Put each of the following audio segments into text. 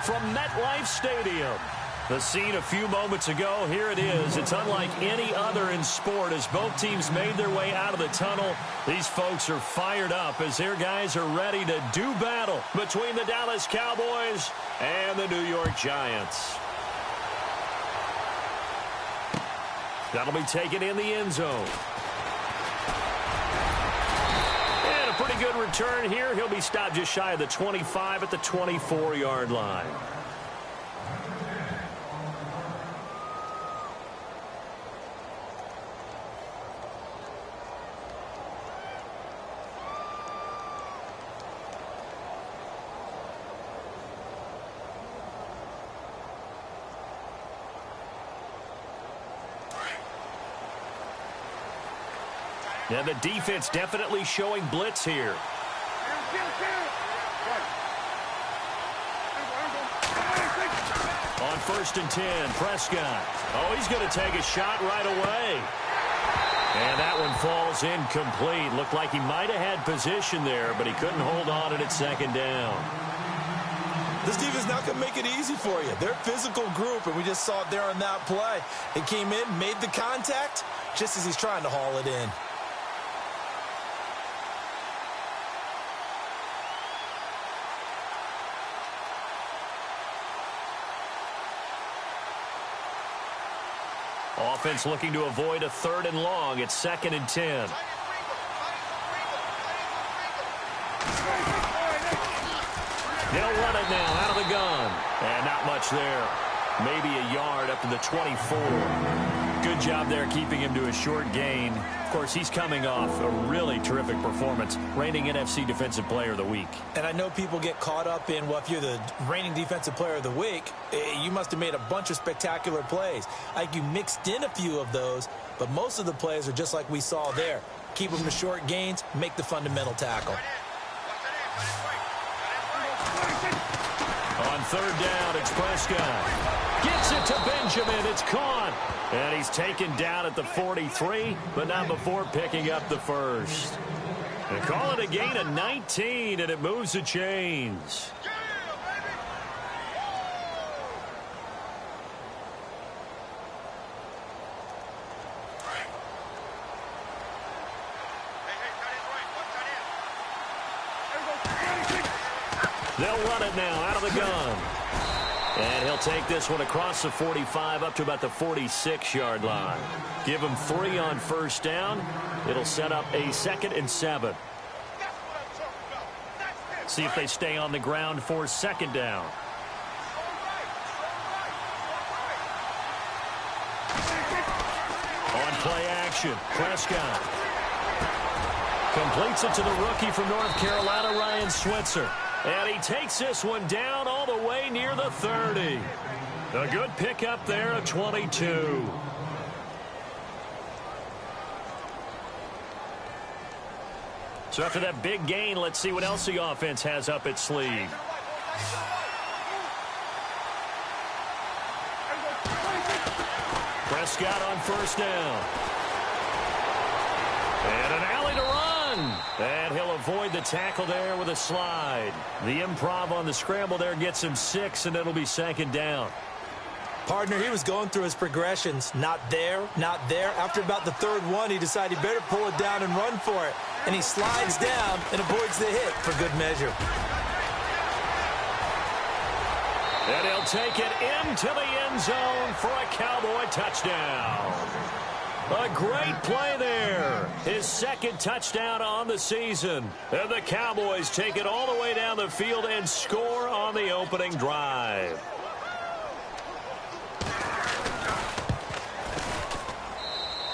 from MetLife Stadium. The scene a few moments ago, here it is. It's unlike any other in sport as both teams made their way out of the tunnel. These folks are fired up as their guys are ready to do battle between the Dallas Cowboys and the New York Giants. That'll be taken in the end zone. And a pretty good return here. He'll be stopped just shy of the 25 at the 24-yard line. And the defense definitely showing blitz here. On 1st and 10, Prescott. Oh, he's going to take a shot right away. And that one falls incomplete. Looked like he might have had position there, but he couldn't hold on at its 2nd down. This defense not going to make it easy for you. They're a physical group, and we just saw it there on that play. It came in, made the contact, just as he's trying to haul it in. Offense looking to avoid a 3rd and long. It's 2nd and 10. They'll run it now out of the gun. And not much there. Maybe a yard up to the 24. Good job there keeping him to a short gain. Of course, he's coming off a really terrific performance, reigning NFC Defensive Player of the Week. And I know people get caught up in, well, if you're the reigning Defensive Player of the Week, you must have made a bunch of spectacular plays. Like you mixed in a few of those, but most of the plays are just like we saw there. Keep them to short gains, make the fundamental tackle. On 3rd down, it's Prescott. Gets it to Benjamin. It's caught. And he's taken down at the 43, but not before picking up the 1st. They call it a gain of 19, and it moves the chains. They'll run it now out of the gun. And he'll take this one across the 45 up to about the 46-yard line. Give him 3 on 1st down. It'll set up a 2nd and 7. See if they stay on the ground for 2nd down. On play action, Prescott. Completes it to the rookie from North Carolina, Ryan Switzer. And he takes this one down all the way near the 30. A good pickup there of 22. So after that big gain, let's see what else the offense has up its sleeve. Prescott on 1st down. And an alley to run. And he'll avoid the tackle there with a slide. The improv on the scramble there gets him 6, and it'll be 2nd down. Partner, he was going through his progressions. Not there, not there. After about the 3rd one, he decided he better pull it down and run for it. And he slides down and avoids the hit for good measure. And he'll take it into the end zone for a Cowboy touchdown. A great play there. His 2nd touchdown on the season. And the Cowboys take it all the way down the field and score on the opening drive.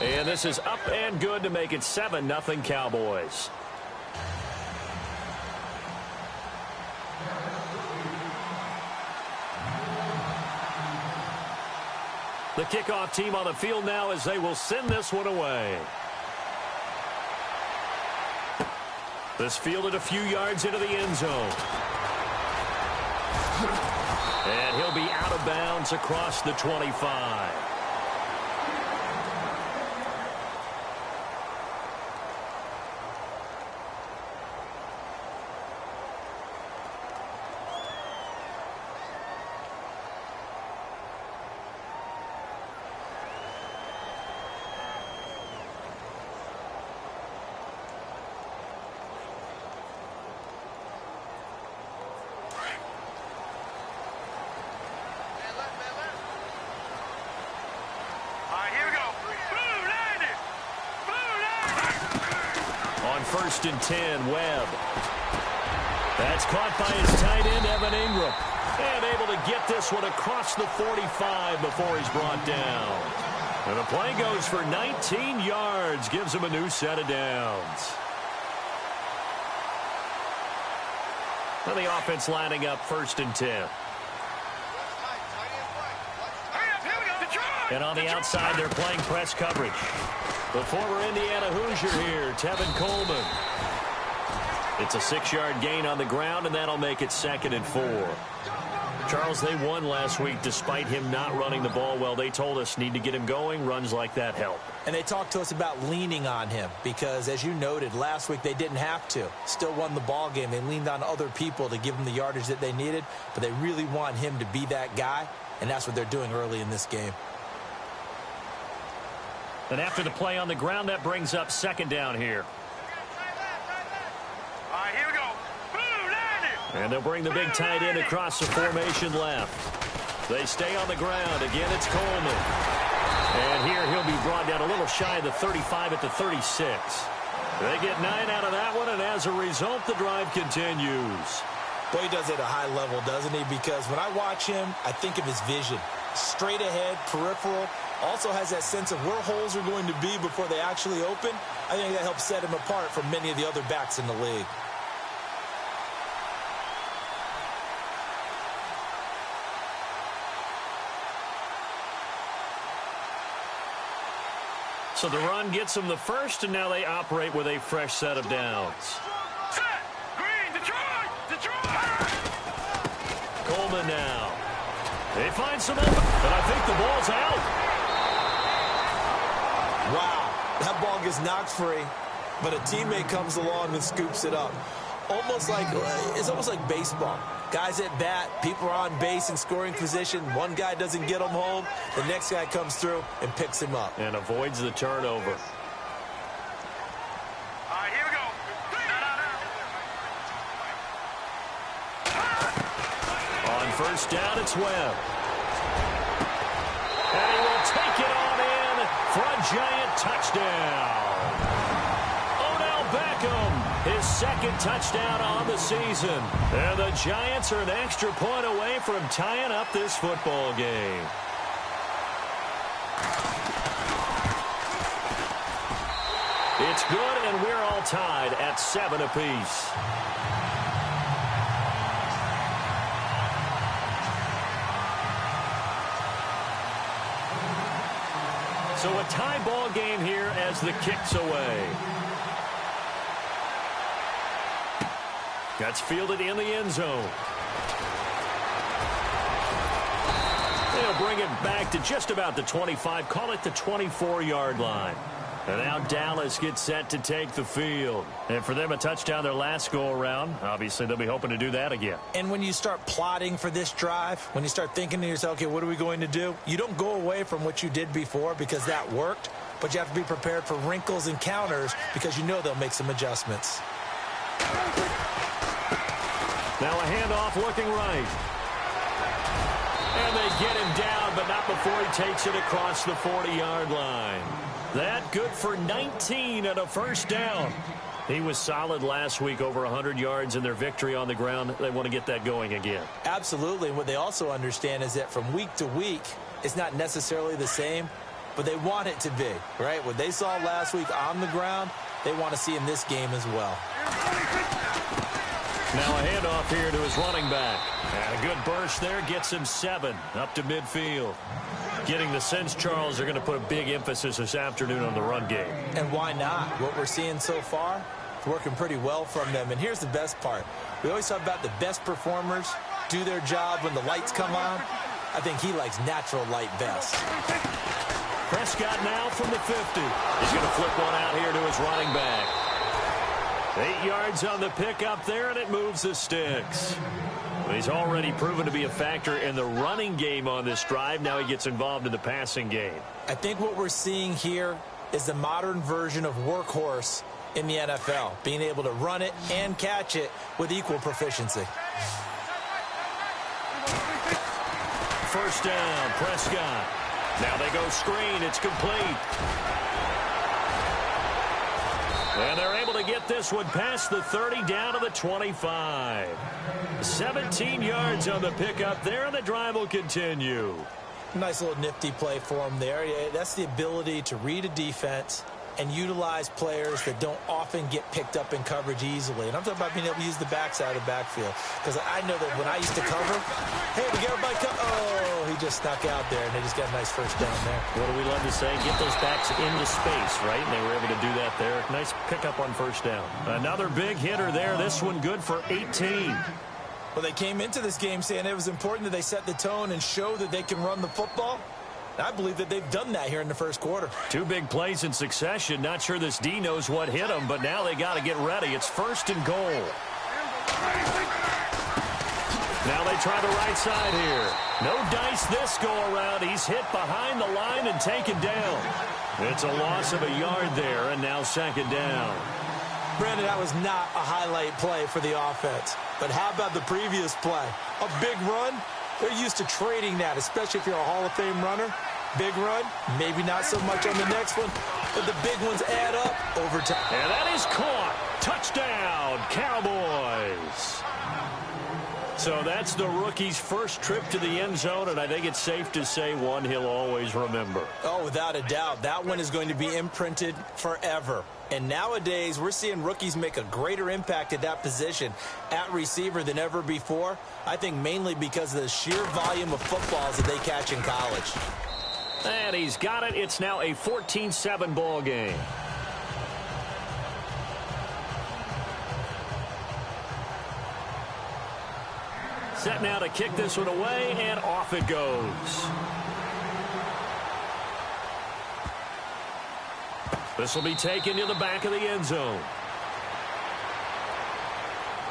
And this is up and good to make it 7-0 Cowboys. The kickoff team on the field now as they will send this one away. This fielded a few yards into the end zone. And he'll be out of bounds across the 25. first and 10. Webb. That's caught by his tight end, Evan Ingram. And able to get this one across the 45 before he's brought down. And the play goes for 19 yards. Gives him a new set of downs. And the offense lining up first and 10. And on the outside, they're playing press coverage. The former Indiana Hoosier here, Tevin Coleman. It's a 6-yard gain on the ground, and that'll make it 2nd and 4. Charles, they won last week despite him not running the ball well. They told us need to get him going. Runs like that help. And they talked to us about leaning on him because, as you noted, last week they didn't have to. Still won the ball game. They leaned on other people to give them the yardage that they needed, but they really want him to be that guy, and that's what they're doing early in this game. And after the play on the ground, that brings up 2nd down here. All right, here we go. And they'll bring the big tight end across the formation left. They stay on the ground. Again, it's Coleman. And here he'll be brought down a little shy of the 35 at the 36. They get 9 out of that one, and as a result, the drive continues. Boy, he does it at a high level, doesn't he? Because when I watch him, I think of his vision. Straight ahead, peripheral. Also has that sense of where holes are going to be before they actually open. I think that helps set him apart from many of the other backs in the league. So the run gets them the first, and now they operate with a fresh set of downs. Set. Green, Detroit. Coleman now. They find some open, but I think the ball's out. Wow, that ball gets knocked free, but a teammate comes along and scoops it up. It's almost like baseball. Guys at bat, people are on base in scoring position. One guy doesn't get him home. The next guy comes through and picks him up. And avoids the turnover. All right, here we go. On first down, it's Webb. And he will take it on in for a giant touchdown. Odell Beckham, his 2nd touchdown on the season. And the Giants are an extra point away from tying up this football game. It's good, and we're all tied at 7 apiece. So a tie ball game here as the kick's away. That's fielded in the end zone. They'll bring it back to just about the 25, call it the 24-yard line. And now Dallas gets set to take the field. And for them, a touchdown their last go-around. Obviously, they'll be hoping to do that again. And when you start plotting for this drive, when you start thinking to yourself, okay, what are we going to do? You don't go away from what you did before because that worked, but you have to be prepared for wrinkles and counters because you know they'll make some adjustments. Now a handoff looking right. And they get him down, but not before he takes it across the 40-yard line. That good for 19 and a first down. He was solid last week, over 100 yards in their victory on the ground. They want to get that going again. Absolutely. And what they also understand is that from week to week, it's not necessarily the same, but they want it to be, right? What they saw last week on the ground, they want to see in this game as well. Now a handoff here to his running back. And a good burst there gets him 7 up to midfield. Getting the sense, Charles, they're going to put a big emphasis this afternoon on the run game. And why not? What we're seeing so far, it's working pretty well from them. And here's the best part. We always talk about the best performers do their job when the lights come on. I think he likes natural light best. Prescott now from the 50. He's going to flip one out here to his running back. 8 yards on the pickup there, and it moves the sticks. He's already proven to be a factor in the running game on this drive. Now he gets involved in the passing game. I think what we're seeing here is the modern version of workhorse in the NFL, being able to run it and catch it with equal proficiency. First down, Prescott. Now they go screen. It's complete. And they're able able to get this one past the 30 down to the 25. 17 yards on the pickup there, and the drive will continue. Nice little nifty play for him there. Yeah, that's the ability to read a defense and utilize players that don't often get picked up in coverage easily. And I'm talking about being able to use the backside of the backfield. Because I know that when I used to cover, hey, we got everybody oh, he just snuck out there, and they just got a nice first down there. What do we love to say? Get those backs into space, right? And they were able to do that there. Nice pickup on first down. Another big hitter there. This one good for 18. Well, they came into this game saying it was important that they set the tone and show that they can run the football. I believe that they've done that here in the first quarter. Two big plays in succession. Not sure this D knows what hit him, but now they got to get ready. It's first and goal. Now they try the right side here. No dice this go around. He's hit behind the line and taken down. It's a loss of a yard there, and now second down. Brandon, that was not a highlight play for the offense. But how about the previous play? A big run? They're used to trading that, especially if you're a Hall of Fame runner. Big run, maybe not so much on the next one, but the big ones add up over time. And that is caught. Touchdown, Cowboys. So that's the rookie's first trip to the end zone, and I think it's safe to say one he'll always remember. Oh, without a doubt. That one is going to be imprinted forever. And nowadays, we're seeing rookies make a greater impact at that position at receiver than ever before. I think mainly because of the sheer volume of footballs that they catch in college. And he's got it. It's now a 14-7 ball game. Set now to kick this one away, and off it goes. This will be taken to the back of the end zone.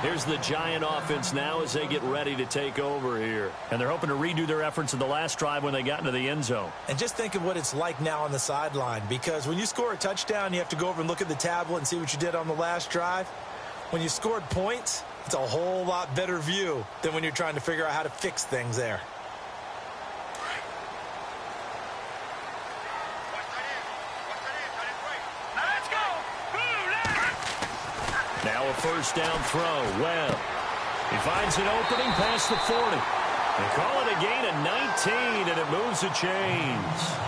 Here's the Giant offense now as they get ready to take over here. And they're hoping to redo their efforts in the last drive when they got into the end zone. And just think of what it's like now on the sideline, because when you score a touchdown, you have to go over and look at the tablet and see what you did on the last drive. When you scored points, it's a whole lot better view than when you're trying to figure out how to fix things there. Now a first down throw. Webb. He finds an opening past the 40. They call it a gain of 19, and it moves the chains.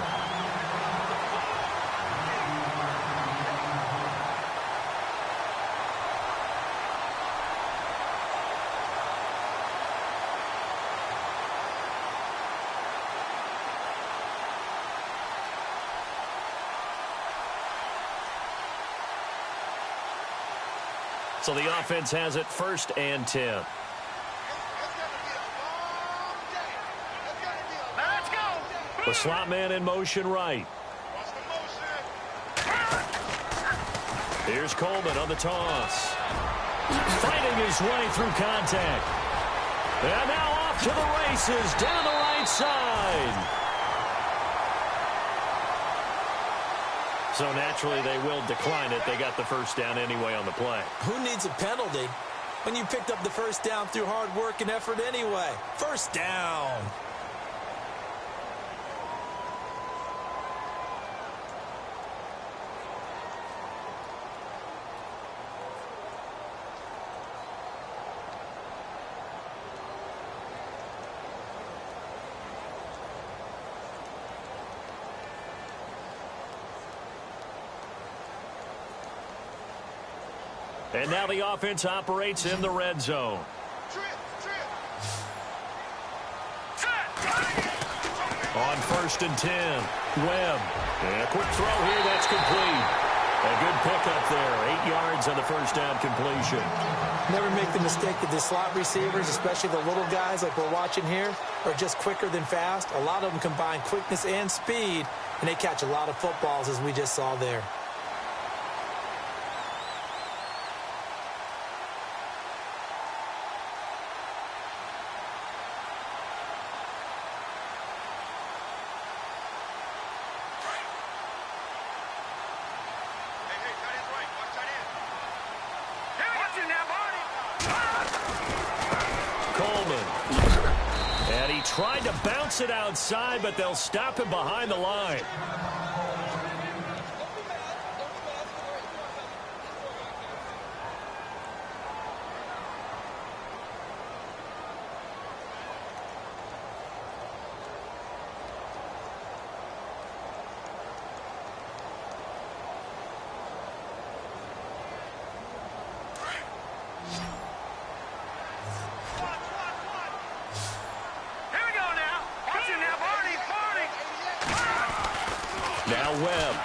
So the offense has it first and 10. The slot man in motion right. Here's Coleman on the toss. Fighting his way through contact. And now off to the races down the right side. So naturally they will decline it. They got the first down anyway on the play. Who needs a penalty when you picked up the first down through hard work and effort anyway? First down. And now the offense operates in the red zone. On first and 10, Webb. And a quick throw here, that's complete. A good pickup there, 8 yards on the first down completion. Never make the mistake that the slot receivers, especially the little guys like we're watching here, are just quicker than fast. A lot of them combine quickness and speed, and they catch a lot of footballs, as we just saw there. Tried to bounce it outside, but they'll stop him behind the line. Now Webb.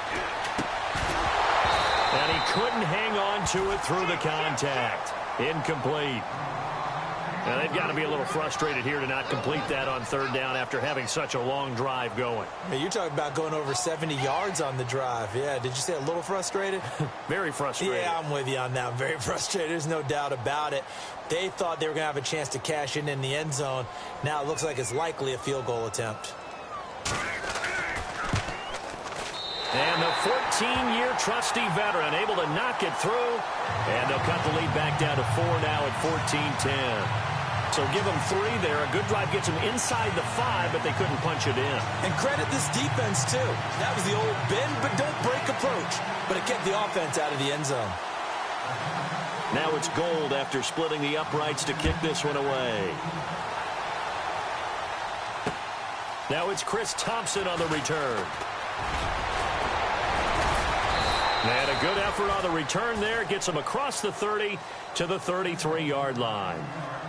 And he couldn't hang on to it through the contact. Incomplete. Now they've got to be a little frustrated here to not complete that on third down after having such a long drive going. Hey, you're talking about going over 70 yards on the drive. Yeah, did you say a little frustrated? Very frustrated. Yeah, I'm with you on that. Very frustrated. There's no doubt about it. They thought they were going to have a chance to cash in the end zone. Now it looks like it's likely a field goal attempt. And the 14-year trusty veteran able to knock it through. And they'll cut the lead back down to 4 now at 14-10. So give them 3 there. A good drive gets them inside the 5, but they couldn't punch it in. And credit this defense, too. That was the old bend but don't break approach. But it kept the offense out of the end zone. Now it's Gold after splitting the uprights to kick this one away. Now it's Chris Thompson on the return. And a good effort on the return there. Gets him across the 30 to the 33-yard line.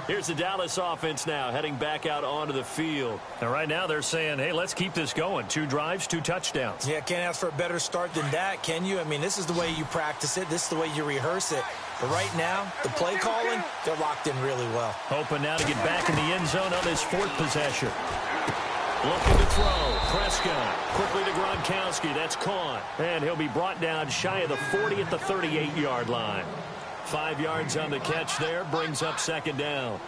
Here's the Dallas offense now heading back out onto the field. And right now they're saying, hey, let's keep this going. 2 drives, 2 touchdowns. Yeah, can't ask for a better start than that, can you? I mean, this is the way you practice it. This is the way you rehearse it. But right now, the play calling, they're locked in really well. Hoping now to get back in the end zone on this 4th possession. Looking to throw. Prescott quickly to Gronkowski. That's caught. And he'll be brought down shy of the 40 at the 38-yard line. 5 yards on the catch there. Brings up 2nd down.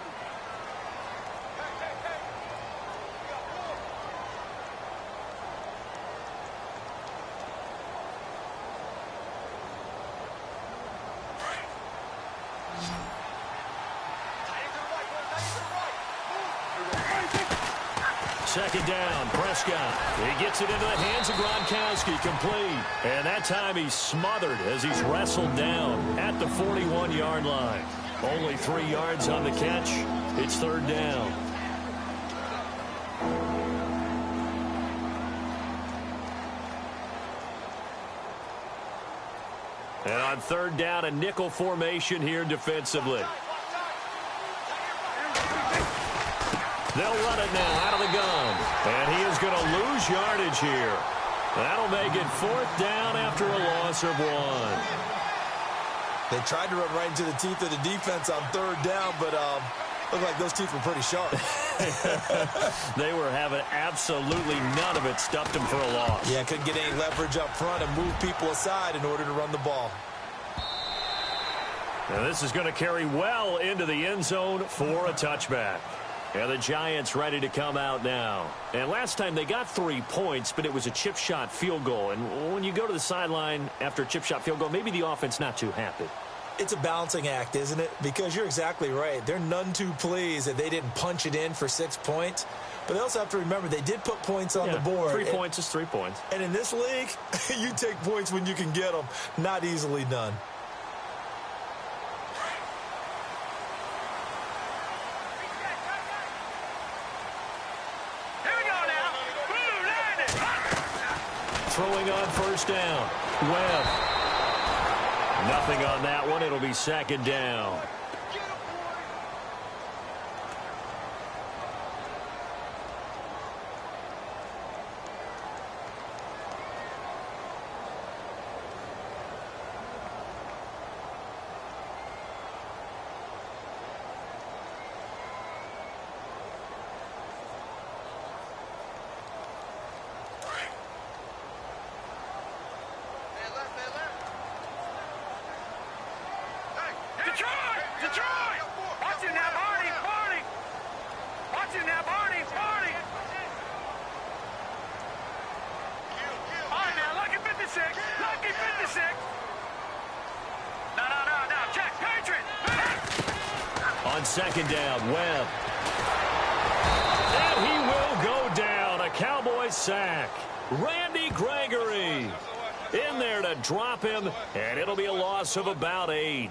Second down, Prescott. He gets it into the hands of Gronkowski, complete. And that time he's smothered as he's wrestled down at the 41-yard line. Only 3 yards on the catch. It's 3rd down. And on 3rd down, a nickel formation here defensively. They'll run it now out of the gun. And he is going to lose yardage here. That'll make it 4th down after a loss of 1. They tried to run right into the teeth of the defense on 3rd down, but looked like those teeth were pretty sharp. They were having absolutely none of it. Stuffed them for a loss. Yeah, couldn't get any leverage up front and move people aside in order to run the ball. Now this is going to carry well into the end zone for a touchback. And the Giants ready to come out now. And last time they got 3 points, but it was a chip shot field goal. And when you go to the sideline after a chip shot field goal, maybe the offense not too happy. It's a balancing act, isn't it? Because you're exactly right. They're none too pleased that they didn't punch it in for 6 points. But they also have to remember they did put points on the board. 3 points is 3 points. And in this league, you take points when you can get them. Not easily done. Throwing on 1st down. Webb. Nothing on that one. It'll be 2nd down. On 2nd down, Webb. And he will go down. A Cowboys sack. Randy Gregory in there to drop him, and it'll be a loss of about 8.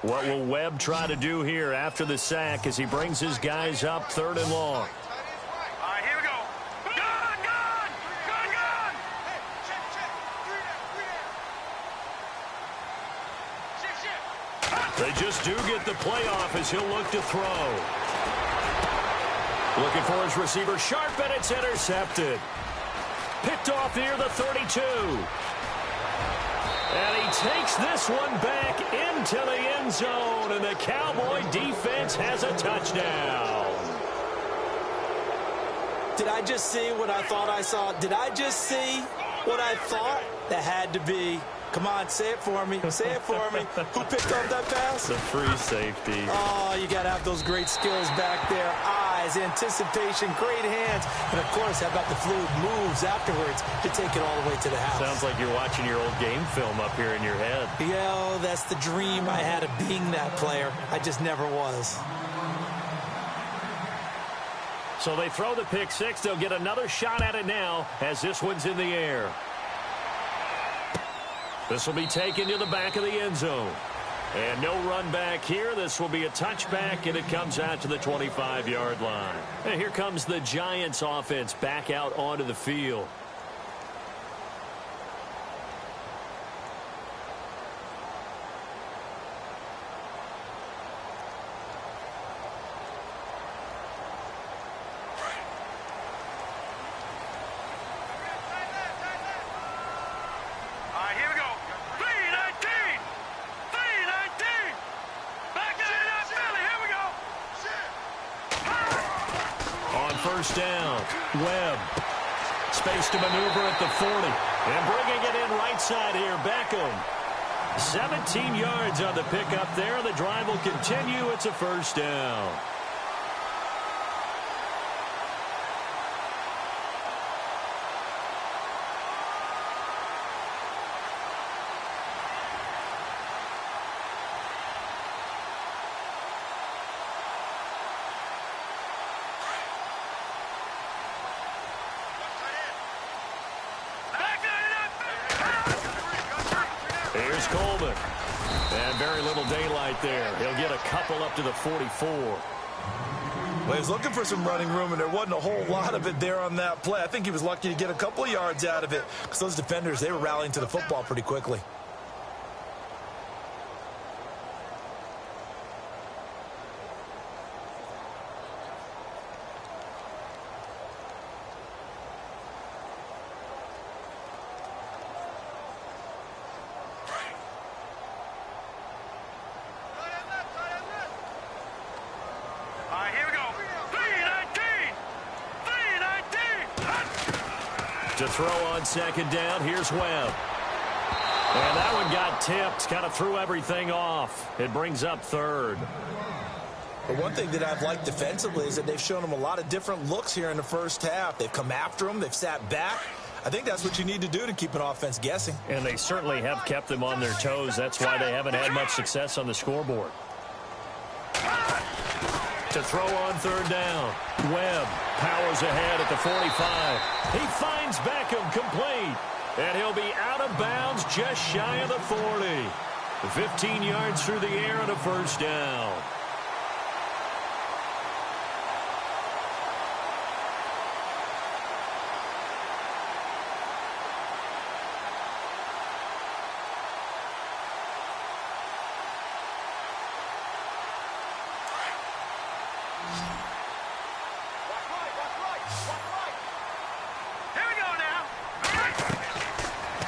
What will Webb try to do here after the sack as he brings his guys up 3rd and long? All right, here we go. Gun, gun! Gun, gun! They just do get the playoff as he'll look to throw. Looking for his receiver sharp, and it's intercepted. Picked off near the 32. And he takes this one back into the end zone, and the Cowboy defense has a touchdown. Did I just see what I thought I saw? Did I just see what I thought? That had to be. Come on, say it for me. Say it for me. Who picked up that pass? The free safety. Oh, you got to have those great skills back there. Eyes, anticipation, great hands. And, of course, how about the fluid moves afterwards to take it all the way to the house? Sounds like you're watching your old game film up here in your head. Yo, that's the dream I had of being that player. I just never was. So they throw the pick six. They'll get another shot at it now as this one's in the air. This will be taken to the back of the end zone. And no run back here. This will be a touchback, and it comes out to the 25-yard line. And here comes the Giants offense back out onto the field. First down, Webb. Space to maneuver at the 40. And bringing it in right side here, Beckham. 17 yards on the pickup there. The drive will continue. It's a first down. Here's Coleman. And very little daylight there. He'll get a couple up to the 44. Well, he was looking for some running room, and there wasn't a whole lot of it there on that play. I think he was lucky to get a couple of yards out of it because those defenders, they were rallying to the football pretty quickly. To throw on second down, here's Webb. And that one got tipped, kind of threw everything off. It brings up third. But one thing that I've liked defensively is that they've shown them a lot of different looks here in the first half. They've come after them. They've sat back. I think that's what you need to do to keep an offense guessing. And they certainly have kept them on their toes. That's why they haven't had much success on the scoreboard. To throw on third down, Webb powers ahead at the 45. He finds Beckham complete, and he'll be out of bounds just shy of the 40. 15 yards through the air and a first down.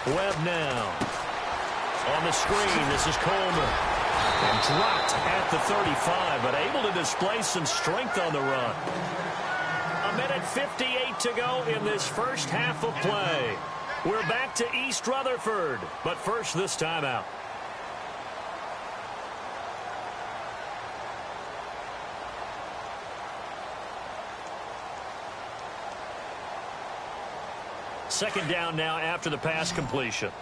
Webb now. On the screen, this is Coleman. And dropped at the 35, but able to display some strength on the run. 1:58 to go in this first half of play. We're back to East Rutherford, but first this timeout. Second down now after the pass completion.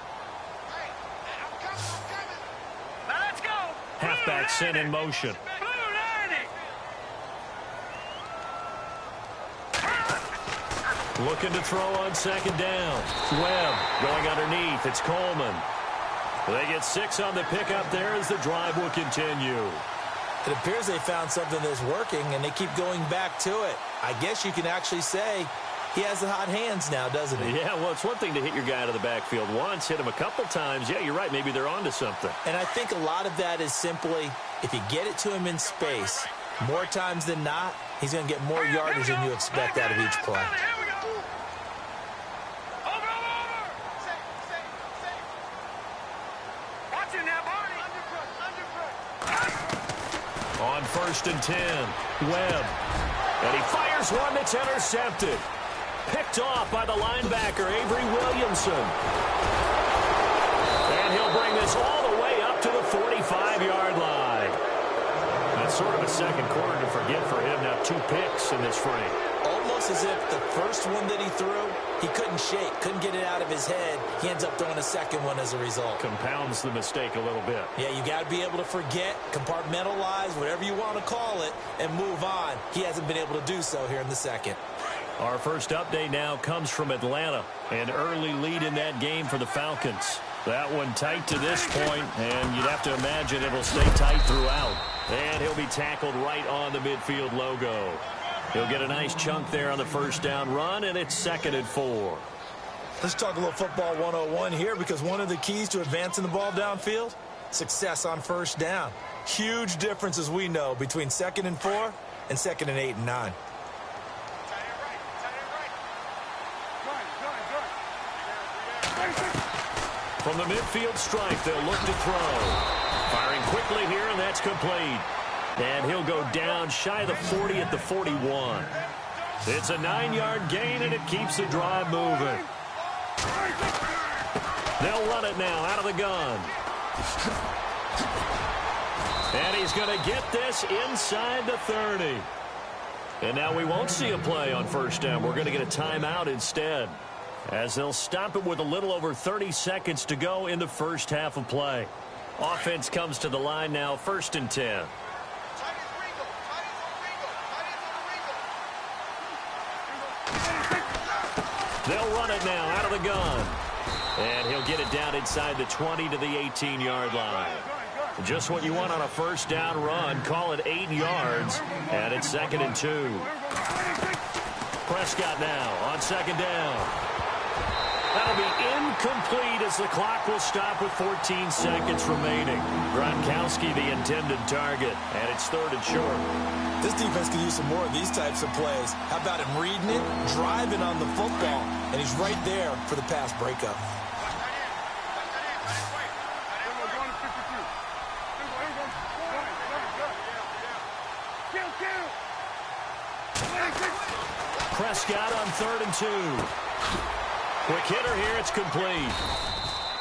Now let's go. Halfback sent in motion. Looking to throw on second down. Webb going underneath. It's Coleman. They get 6 on the pickup there as the drive will continue. It appears they found something that's working, and they keep going back to it. I guess you can actually say he has the hot hands now, doesn't he? Yeah, well, it's one thing to hit your guy out of the backfield once, hit him a couple times. Yeah, you're right. Maybe they're onto something. And I think a lot of that is simply if you get it to him in space, more times than not, he's going to get more yardage than you expect out of each play. On 1st and 10, Webb. And he fires one that's intercepted. Picked off by the linebacker, Avery Williamson. And he'll bring this all the way up to the 45-yard line. That's sort of a second quarter to forget for him. Now 2 picks in this frame. Almost as if the first one that he threw, he couldn't shake, couldn't get it out of his head. He ends up throwing a second one as a result. Compounds the mistake a little bit. Yeah, you got to be able to forget, compartmentalize, whatever you want to call it, and move on. He hasn't been able to do so here in the second. Our first update now comes from Atlanta. An early lead in that game for the Falcons. That one tight to this point, and you'd have to imagine it'll stay tight throughout. And he'll be tackled right on the midfield logo. He'll get a nice chunk there on the first down run, and it's 2nd and 4. Let's talk a little football 101 here, because one of the keys to advancing the ball downfield, success on first down. Huge difference, as we know, between 2nd and 4 and 2nd and 8 and 9. From the midfield stripe, they'll look to throw. Firing quickly here, and that's complete. And he'll go down shy of the 40 at the 41. It's a 9-yard gain, and it keeps the drive moving. They'll run it now out of the gun. And he's going to get this inside the 30. And now we won't see a play on first down. We're going to get a timeout instead, as they'll stop it with a little over 30 seconds to go in the first half of play. Offense comes to the line now, 1st and 10. They'll run it now out of the gun. And he'll get it down inside the 20 to the 18-yard line. Just what you want on a first down run. Call it 8 yards. And it's 2nd and 2. Prescott now on 2nd down. That'll be incomplete as the clock will stop with 14 seconds remaining. Gronkowski the intended target, and it's 3rd and short. This defense can use some more of these types of plays. How about him reading it, driving on the football, and he's right there for the pass breakup. Prescott on 3rd and 2. Quick hitter here, it's complete.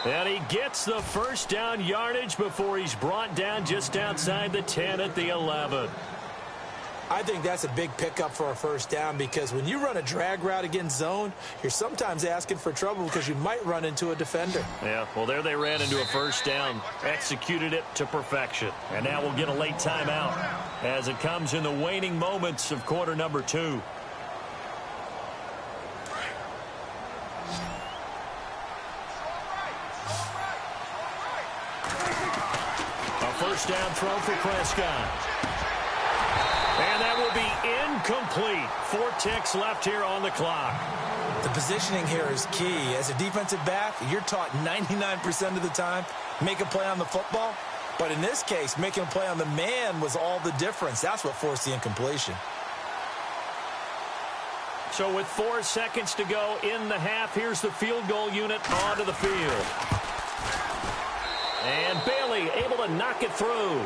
And he gets the first down yardage before he's brought down just outside the 10 at the 11. I think that's a big pickup for a first down, because when you run a drag route against zone, you're sometimes asking for trouble because you might run into a defender. Yeah, well, there they ran into a first down, executed it to perfection. And now we'll get a late timeout as it comes in the waning moments of quarter number 2. First down throw for Prescott. And that will be incomplete. 4 ticks left here on the clock. The positioning here is key. As a defensive back, you're taught 99% of the time, make a play on the football. But in this case, making a play on the man was all the difference. That's what forced the incompletion. So with 4 seconds to go in the half, here's the field goal unit onto the field. And Bailey able to knock it through.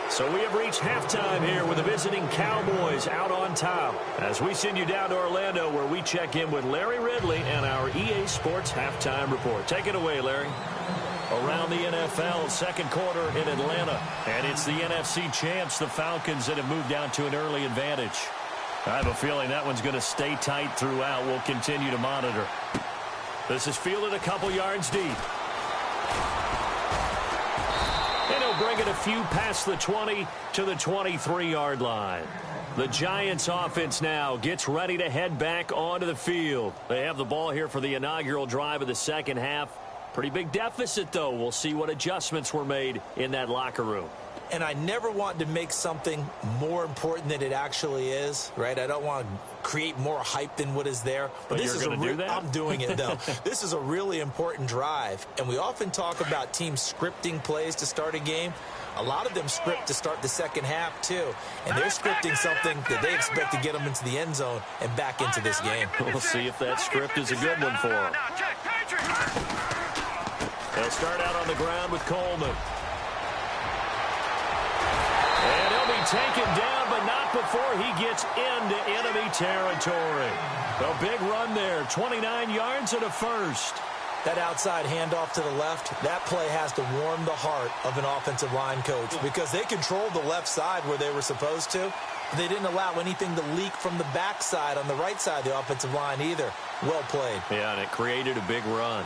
So we have reached halftime here with the visiting Cowboys out on top, as we send you down to Orlando, where we check in with Larry Ridley and our EA Sports Halftime Report. Take it away, Larry. Around the NFL, second quarter in Atlanta. And it's the NFC champs, the Falcons, that have moved down to an early advantage. I have a feeling that one's going to stay tight throughout. We'll continue to monitor. This is fielded a couple yards deep. And he'll bring it a few past the 20 to the 23-yard line. The Giants offense now gets ready to head back onto the field. They have the ball here for the inaugural drive of the second half. Pretty big deficit, though. We'll see what adjustments were made in that locker room. And I never want to make something more important than it actually is, right? I don't want to create more hype than what is there. But this is going to do that? I'm doing it, though. This is a really important drive. And we often talk about teams scripting plays to start a game. A lot of them script to start the second half, too. And they're scripting something that they expect to get them into the end zone and back into this game. We'll see if that script is a good one for them. They'll start out on the ground with Coleman. And he'll be taken down, but not before he gets into enemy territory. A big run there, 29 yards and a first. That outside handoff to the left, that play has to warm the heart of an offensive line coach because they controlled the left side where they were supposed to. They didn't allow anything to leak from the backside on the right side of the offensive line either. Well played. Yeah, and it created a big run.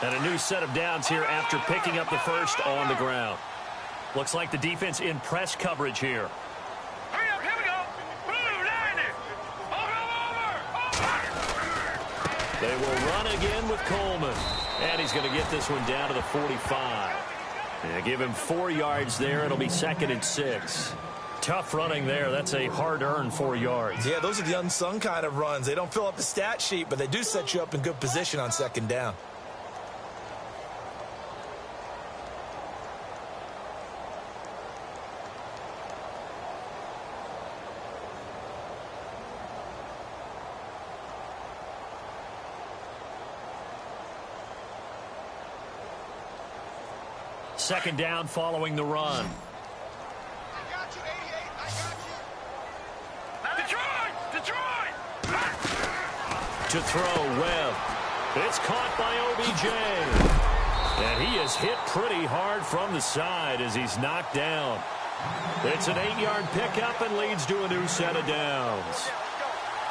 And a new set of downs here after picking up the first on the ground. Looks like the defense in press coverage here. Hurry up, here we go. Blue, line it. Over. They will run again with Coleman. And he's going to get this one down to the 45. And give him 4 yards there. It'll be 2nd and 6. Tough running there. That's a hard-earned 4 yards. Yeah, those are the unsung kind of runs. They don't fill up the stat sheet, but they do set you up in good position on 2nd down. Second down following the run. I got you, 88. I got you. Detroit! To throw, Webb. It's caught by OBJ. And he is hit pretty hard from the side as he's knocked down. It's an 8-yard pickup and leads to a new set of downs.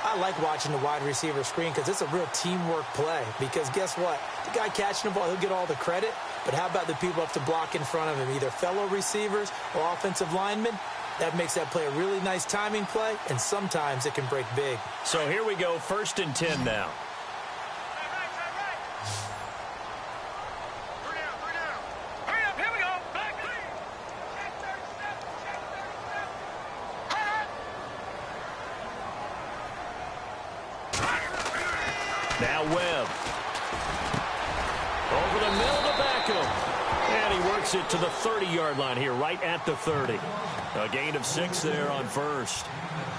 I like watching the wide receiver screen because it's a real teamwork play. Because guess what? The guy catching the ball, he'll get all the credit. But how about the people up to block in front of him, either fellow receivers or offensive linemen? That makes that play a really nice timing play, and sometimes it can break big. So here we go, 1st and 10 now. Hurry up, here we go. Now Webb. Over the middle to Beckham. And he works it to the 30-yard line here, right at the 30. A gain of 6 there on first.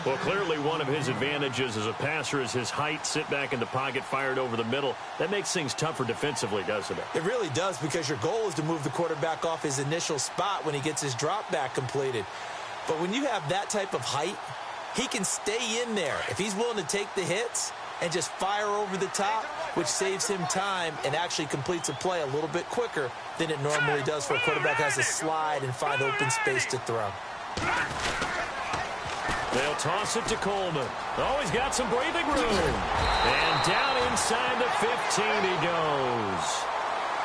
Well, clearly one of his advantages as a passer is his height, sit back in the pocket, fired over the middle. That makes things tougher defensively, doesn't it? It really does, because your goal is to move the quarterback off his initial spot when he gets his drop back completed. But when you have that type of height, he can stay in there. If he's willing to take the hits and just fire over the top, which saves him time and actually completes a play a little bit quicker than it normally does for a quarterback who has to slide and find open space to throw. They'll toss it to Coleman. Oh, he's got some breathing room. And down inside the 15 he goes.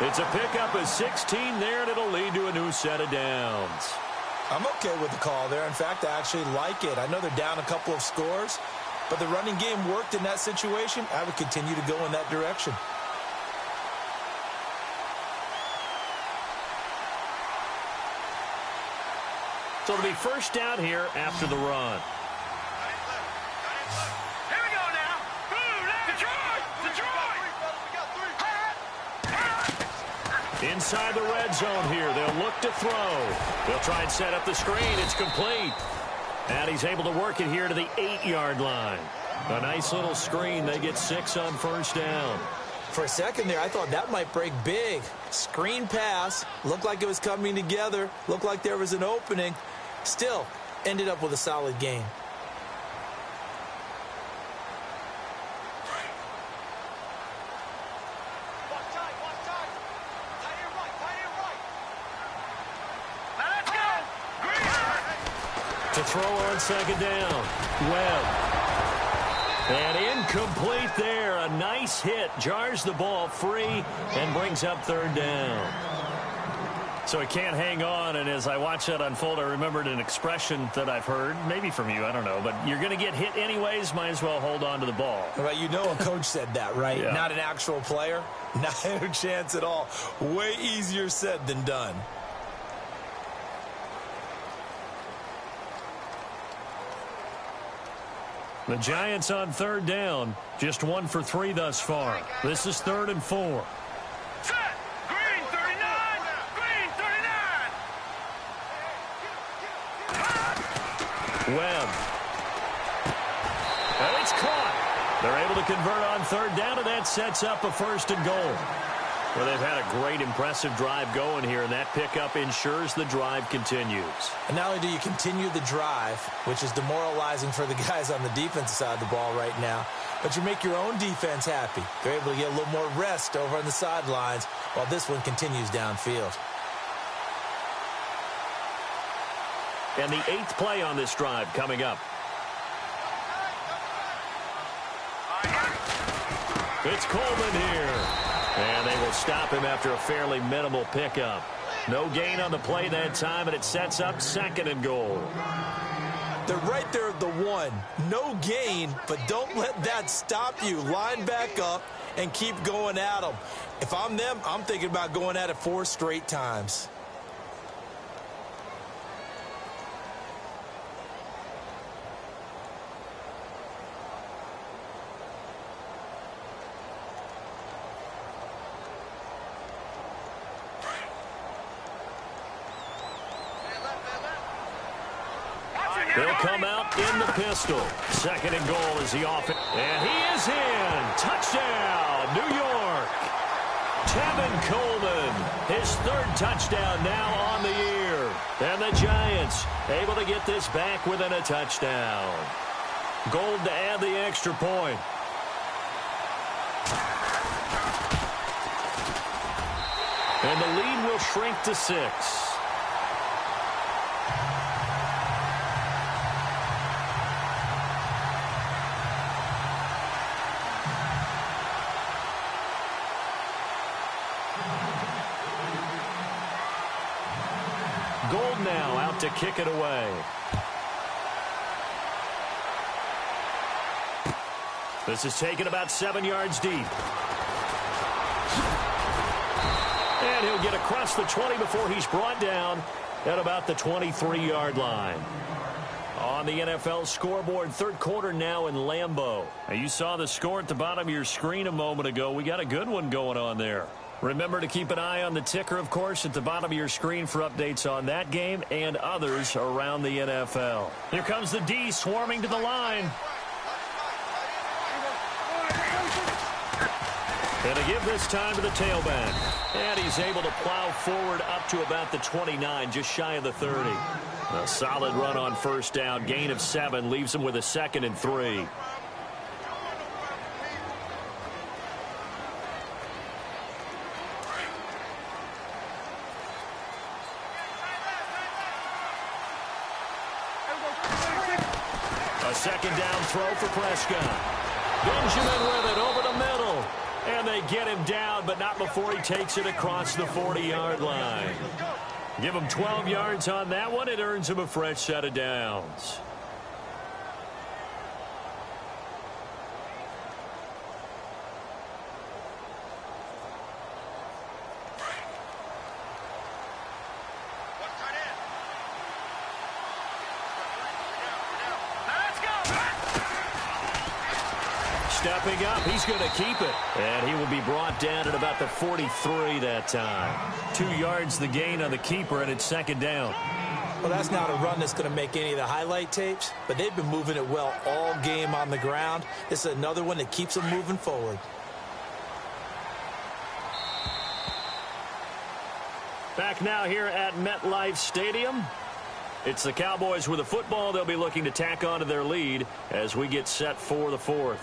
It's a pickup of 16 there, and it'll lead to a new set of downs. I'm okay with the call there. In fact, I actually like it. I know they're down a couple of scores, but the running game worked in that situation. I would continue to go in that direction. So it'll be first down here after the run. Here we go now. Blue, Detroit! Detroit! Inside the red zone here. They'll look to throw. They'll try and set up the screen. It's complete. And he's able to work it here to the 8-yard line. A nice little screen. They get 6 on first down. For a second there, I thought that might break big. Screen pass. Looked like it was coming together. Looked like there was an opening. Still, ended up with a solid game. To throw on second down. Webb. And incomplete there. A nice hit. Jars the ball free and brings up third down. So he can't hang on, and as I watch that unfold, I remembered an expression that I've heard, maybe from you, I don't know, but you're going to get hit anyways, might as well hold on to the ball. Well, you know a coach said that, right? Yeah. Not an actual player? Not a chance at all. Way easier said than done. The Giants on third down, just 1 for 3 thus far. This is 3rd and 4. Set. Green 39. Green 39. Webb. And it's caught. They're able to convert on third down, and that sets up a 1st and goal. Well, they've had a great, impressive drive going here, and that pickup ensures the drive continues. And not only do you continue the drive, which is demoralizing for the guys on the defensive side of the ball right now, but you make your own defense happy. They're able to get a little more rest over on the sidelines while this one continues downfield. And the 8th play on this drive coming up. It's Coleman here. And they will stop him after a fairly minimal pickup. No gain on the play that time, and it sets up 2nd and goal. They're right there at the 1. No gain, but don't let that stop you. Line back up and keep going at them. If I'm them, I'm thinking about going at it 4 straight times. They'll come out in the pistol. 2nd and goal is the offense. And he is in. Touchdown, New York. Tevin Coleman, his 3rd touchdown now on the year. And the Giants able to get this back within a touchdown. Gold to add the extra point. And the lead will shrink to 6. Gold now out to kick it away. This is taken about 7 yards deep. And he'll get across the 20 before he's brought down at about the 23-yard line. On the NFL scoreboard, 3rd quarter now in Lambeau. Now, you saw the score at the bottom of your screen a moment ago. We got a good one going on there. Remember to keep an eye on the ticker, of course, at the bottom of your screen for updates on that game and others around the NFL. Here comes the D swarming to the line. And to give this time to the tailback. And he's able to plow forward up to about the 29, just shy of the 30. A solid run on 1st down. Gain of 7 leaves him with a 2nd and 3. A 2nd down throw for Prescott. Benjamin with it over the middle. And they get him down, but not before he takes it across the 40-yard line. Give him 12 yards on that one. It earns him a fresh set of downs. Stepping up, he's going to keep it. And he will be brought down at about the 43 that time. 2 yards the gain on the keeper, and it's 2nd down. Well, that's not a run that's going to make any of the highlight tapes, but they've been moving it well all game on the ground. This is another one that keeps them moving forward. Back now here at MetLife Stadium. It's the Cowboys with the football. They'll be looking to tack on to their lead as we get set for the 4th.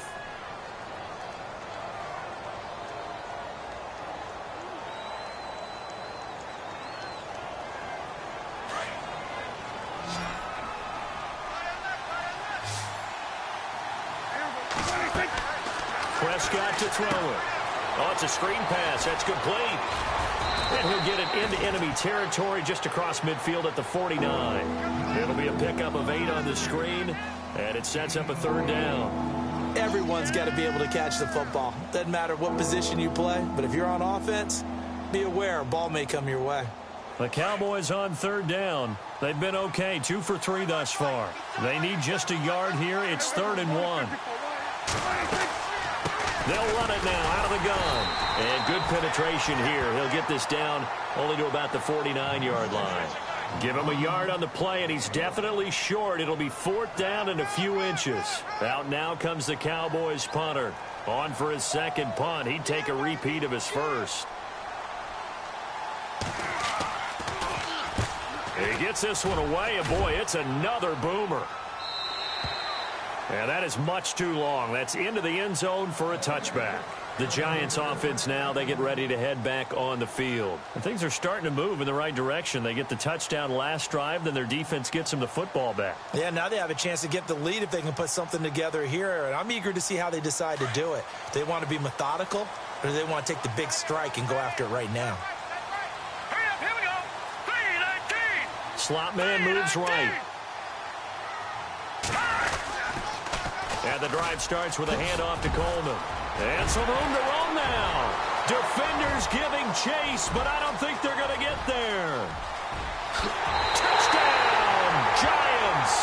Prescott to throw it. Oh, it's a screen pass. That's complete. And he'll get it into enemy territory just across midfield at the 49. It'll be a pickup of 8 on the screen, and it sets up a 3rd down. Everyone's got to be able to catch the football. Doesn't matter what position you play, but if you're on offense, be aware a ball may come your way. The Cowboys on 3rd down. They've been okay, 2 for 3 thus far. They need just a yard here. It's 3rd and 1. They'll run it now out of the gun. And good penetration here. He'll get this down only to about the 49-yard line. Give him a yard on the play, and he's definitely short. It'll be 4th down and a few inches. Out now comes the Cowboys punter. On for his 2nd punt. He'd take a repeat of his first. He gets this one away, and boy, it's another boomer. And that is much too long. That's into the end zone for a touchback. The Giants offense now, they get ready to head back on the field. And things are starting to move in the right direction. They get the touchdown last drive, then their defense gets them the football back. Yeah, now they have a chance to get the lead if they can put something together here. And I'm eager to see how they decide to do it. Do they want to be methodical, or do they want to take the big strike and go after it right now? Hurry up, here we go. 3-19. Slot man moves right. And the drive starts with a handoff to Coleman. And some room to roam now. Defenders giving chase, but I don't think they're going to get there. Touchdown, Giants.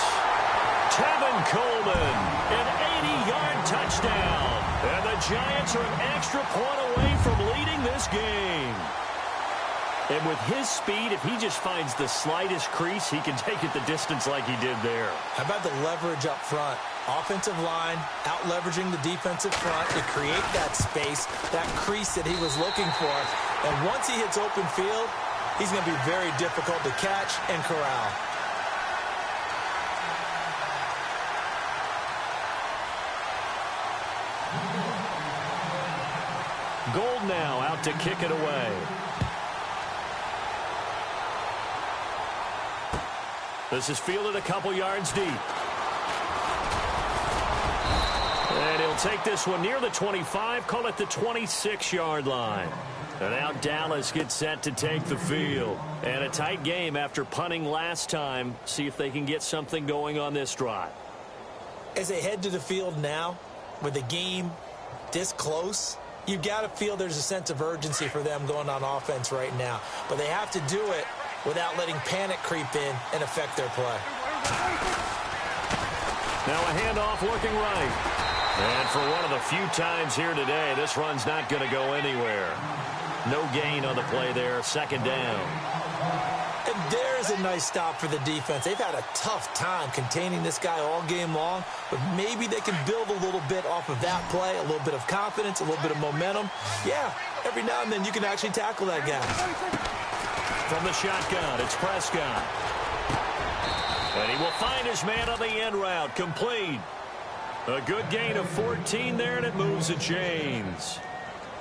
Tevin Coleman, an 80-yard touchdown. And the Giants are an extra point away from leading this game. And with his speed, if he just finds the slightest crease, he can take it the distance like he did there. How about the leverage up front? Offensive line out-leveraging the defensive front to create that space, that crease that he was looking for. And once he hits open field, he's going to be very difficult to catch and corral. Gold now out to kick it away. This is fielded a couple yards deep. And he'll take this one near the 25, call it the 26-yard line. And now Dallas gets set to take the field. And a tight game after punting last time. See if they can get something going on this drive. As they head to the field now, with the game this close, you've got to feel there's a sense of urgency for them going on offense right now. But they have to do it without letting panic creep in and affect their play. Now a handoff looking right. And for one of the few times here today, this run's not going to go anywhere. No gain on the play there, 2nd down. And there's a nice stop for the defense. They've had a tough time containing this guy all game long, but maybe they can build a little bit off of that play, a little bit of confidence, a little bit of momentum. Yeah, every now and then you can actually tackle that guy. From the shotgun, it's Prescott. And he will find his man on the end route, complete. A good gain of 14 there, and it moves the chains.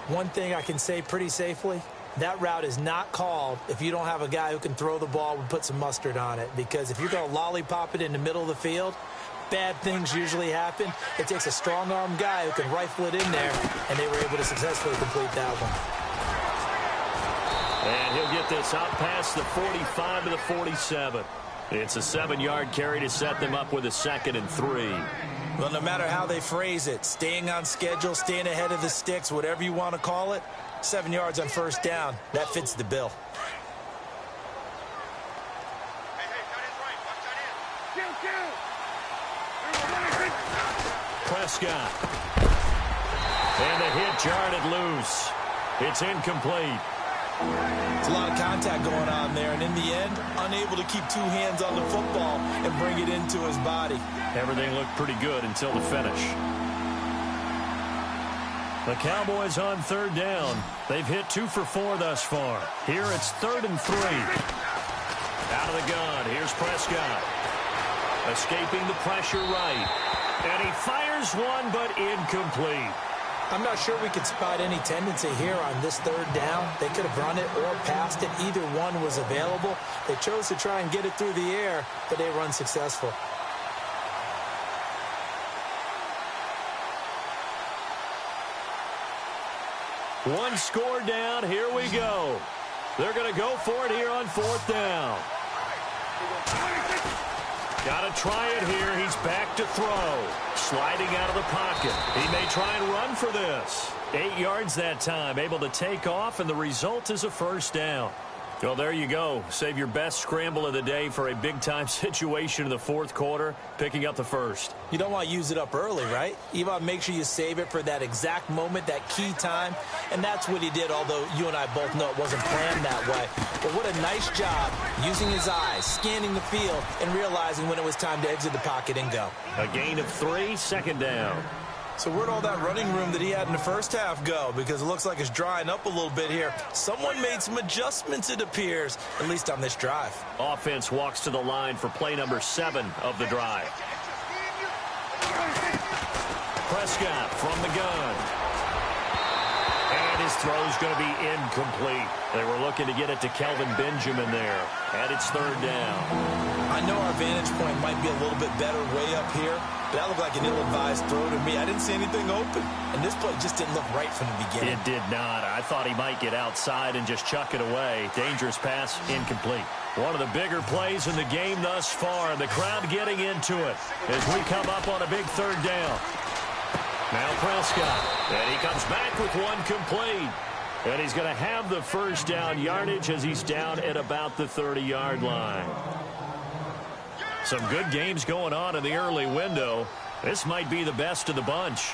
One thing I can say pretty safely, that route is not called if you don't have a guy who can throw the ball and put some mustard on it. Because if you're going to lollipop it in the middle of the field, bad things usually happen. It takes a strong-arm guy who can rifle it in there, and they were able to successfully complete that one. And he'll get this out past the 45 to the 47. It's a 7-yard carry to set them up with a 2nd and 3. Well, no matter how they phrase it, staying on schedule, staying ahead of the sticks, whatever you want to call it, 7 yards on 1st down, that fits the bill. Prescott. And the hit jarred loose. It's incomplete. It's a lot of contact going on there, and in the end, unable to keep 2 hands on the football and bring it into his body. Everything looked pretty good until the finish. The Cowboys on 3rd down. They've hit 2 for 4 thus far. Here it's 3rd and 3. Out of the gun, here's Prescott. Escaping the pressure right. And he fires one, but incomplete. I'm not sure we could spot any tendency here on this 3rd down. They could have run it or passed it. Either one was available. They chose to try and get it through the air, but they were unsuccessful. One score down. Here we go. They're going to go for it here on 4th down. Got to try it here. He's back to throw. Sliding out of the pocket. He may try and run for this. 8 yards that time. Able to take off, and the result is a 1st down. Well, there you go. Save your best scramble of the day for a big-time situation in the 4th quarter, picking up the 1st. You don't want to use it up early, right? You want to make sure you save it for that exact moment, that key time. And that's what he did, although you and I both know it wasn't planned that way. But what a nice job using his eyes, scanning the field, and realizing when it was time to exit the pocket and go. A gain of 3, 2nd down. So where'd all that running room that he had in the first half go? Because it looks like it's drying up a little bit here. Someone made some adjustments, it appears, at least on this drive. Offense walks to the line for play number 7 of the drive. Prescott from the gun. And his throw's going to be incomplete. They were looking to get it to Kelvin Benjamin there. And it's 3rd down. I know our vantage point might be a little bit better way up here, but that looked like an ill-advised throw to me. I didn't see anything open, and this play just didn't look right from the beginning. It did not. I thought he might get outside and just chuck it away. Dangerous pass, incomplete. One of the bigger plays in the game thus far, and the crowd getting into it as we come up on a big 3rd down. Now Prescott, and he comes back with one complete. And he's going to have the 1st down yardage as he's down at about the 30-yard line. Some good games going on in the early window. This might be the best of the bunch.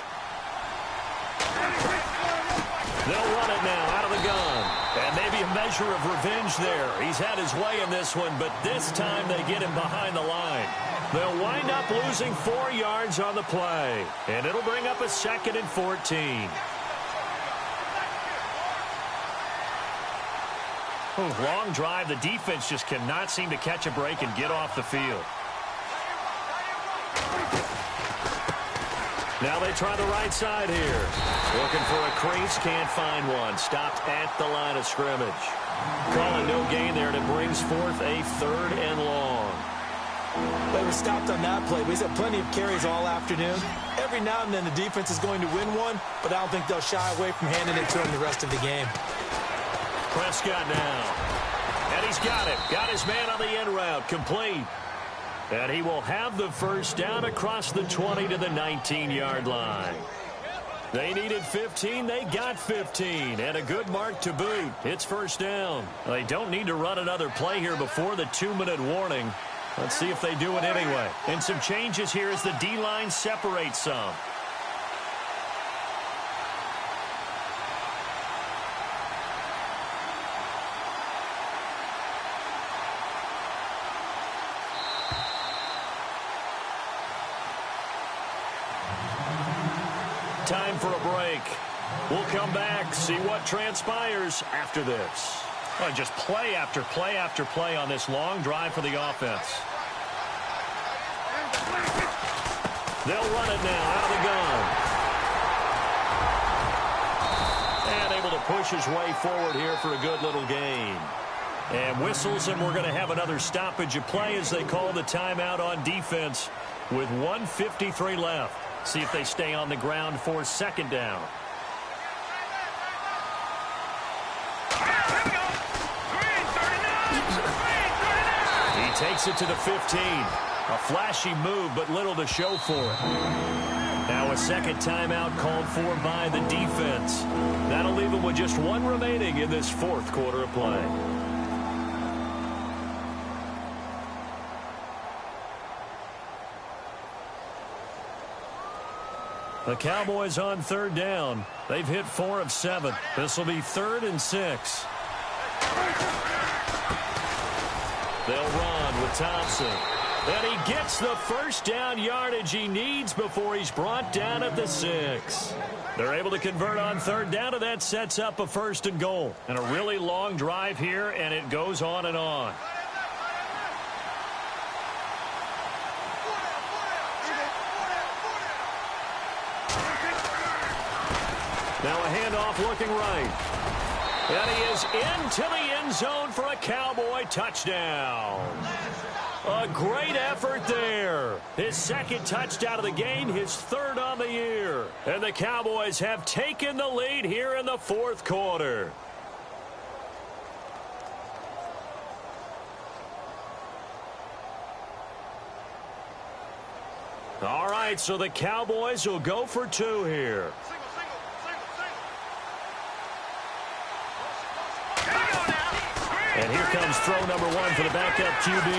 They'll run it now out of the gun. And maybe a measure of revenge there. He's had his way in this one, but this time they get him behind the line. They'll wind up losing 4 yards on the play. And it'll bring up a 2nd and 14. Long drive. The defense just cannot seem to catch a break and get off the field. Now they try the right side here. Looking for a crease, can't find one. Stopped at the line of scrimmage. Calling no gain there, and it brings forth a 3rd and long. They were stopped on that play. He's had plenty of carries all afternoon. Every now and then the defense is going to win one, but I don't think they'll shy away from handing it to him the rest of the game. Prescott now. And he's got it. Got his man on the end route. Complete. And he will have the 1st down across the 20 to the 19-yard line. They needed 15. They got 15. And a good mark to boot. It's 1st down. They don't need to run another play here before the 2-minute warning. Let's see if they do it anyway. And some changes here as the D-line separates some. Time for a break. We'll come back, see what transpires after this. Well, just play after play after play on this long drive for the offense. They'll run it now out of the gun. And able to push his way forward here for a good little gain. And whistles, and we're going to have another stoppage of play as they call the timeout on defense with 1:53 left. See if they stay on the ground for 2nd down. He takes it to the 15. A flashy move, but little to show for it. Now a 2nd timeout called for by the defense. That'll leave them with just 1 remaining in this 4th quarter of play. The Cowboys on 3rd down. They've hit 4 of 7. This will be 3rd and 6. They'll run with Thompson. And he gets the 1st down yardage he needs before he's brought down at the 6. They're able to convert on 3rd down, and that sets up a 1st and goal. And a really long drive here, and it goes on and on. Now a handoff looking right. And he is into the end zone for a Cowboy touchdown. A great effort there. His 2nd touchdown of the game, his 3rd on the year. And the Cowboys have taken the lead here in the 4th quarter. right, so the Cowboys will go for two here. And here comes throw number one for the backup QB.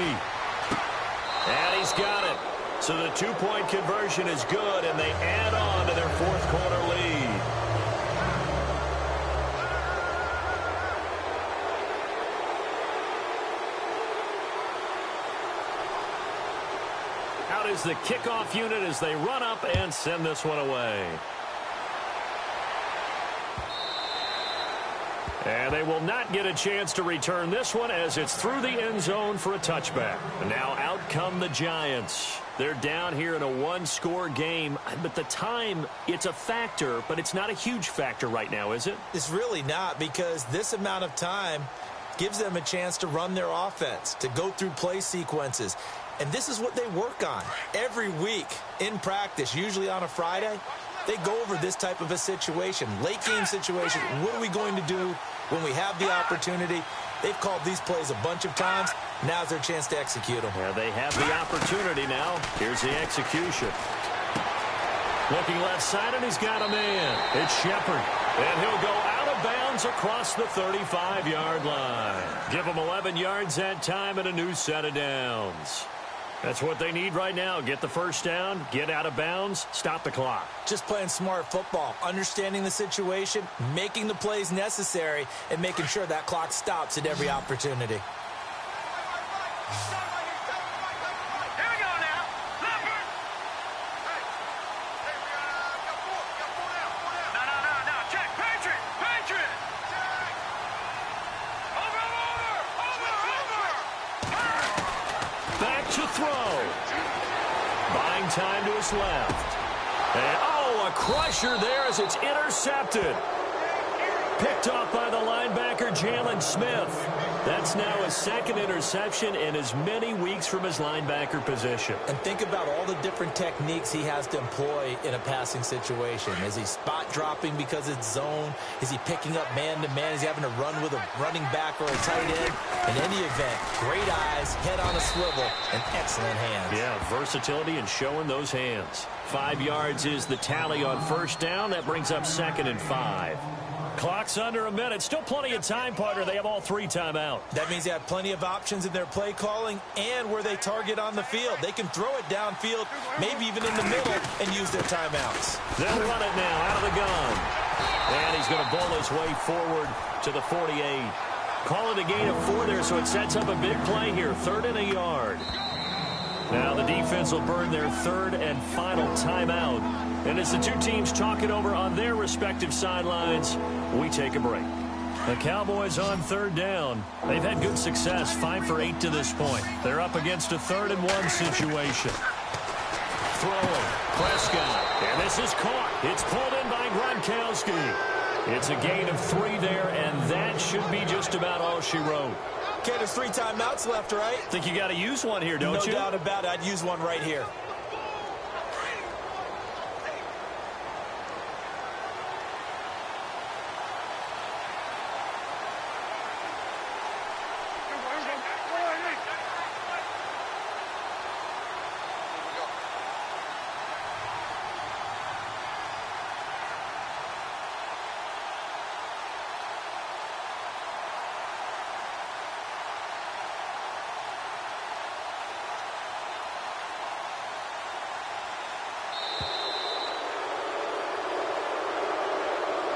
And he's got it. So the two-point conversion is good, and they add on to their fourth quarter lead. Out is the kickoff unit as they run up and send this one away. And they will not get a chance to return this one as it's through the end zone for a touchback. And now out come the Giants. They're down here in a one-score game. But the time, it's a factor, but it's not a huge factor right now, is it? It's really not, because this amount of time gives them a chance to run their offense, to go through play sequences. And this is what they work on every week in practice, usually on a Friday. They go over this type of a situation, late game situation. What are we going to do when we have the opportunity? They've called these plays a bunch of times. Now's their chance to execute them. Yeah, they have the opportunity now. Here's the execution. Looking left side, and he's got a man. It's Shepard. And he'll go out of bounds across the 35-yard line. Give him 11 yards that time and a new set of downs. That's what they need right now. Get the first down, get out of bounds, stop the clock. Just playing smart football, understanding the situation, making the plays necessary, and making sure that clock stops at every opportunity. Here we go now. Leopard. No. Check. Patriot. Over. Back to throw. Buying time to his left. And, a crusher there as it's intercepted. Picked off by the linebacker, Jalen Smith. That's now his second interception in as many weeks from his linebacker position. And think about all the different techniques he has to employ in a passing situation. Is he spot dropping because it's zone? Is he picking up man-to-man? Is he having to run with a running back or a tight end? In any event, great eyes, head on a swivel, and excellent hands. Yeah, versatility and showing those hands. 5 yards is the tally on first down. That brings up 2nd and 5. Clock's under a minute. Still plenty of time, partner. They have all 3 timeouts. That means they have plenty of options in their play calling and where they target on the field. They can throw it downfield, maybe even in the middle, and use their timeouts. They'll run it now out of the gun. And he's going to bowl his way forward to the 48. Call it a gain of 4 there, so it sets up a big play here. 3rd and a yard. Now the defense will burn their 3rd and final timeout. And as the two teams talk it over on their respective sidelines, we take a break. The Cowboys on 3rd down. They've had good success, 5 for 8 to this point. They're up against a 3rd and 1 situation. Throwing, Prescott, and this is caught. It's pulled in by Gronkowski. It's a gain of 3 there, and that should be just about all she wrote. Okay, there's 3 timeouts left, right? Think you got to use one here, don't you? No doubt about it. I'd use one right here.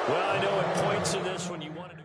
Well, I know at points in this when you wanted to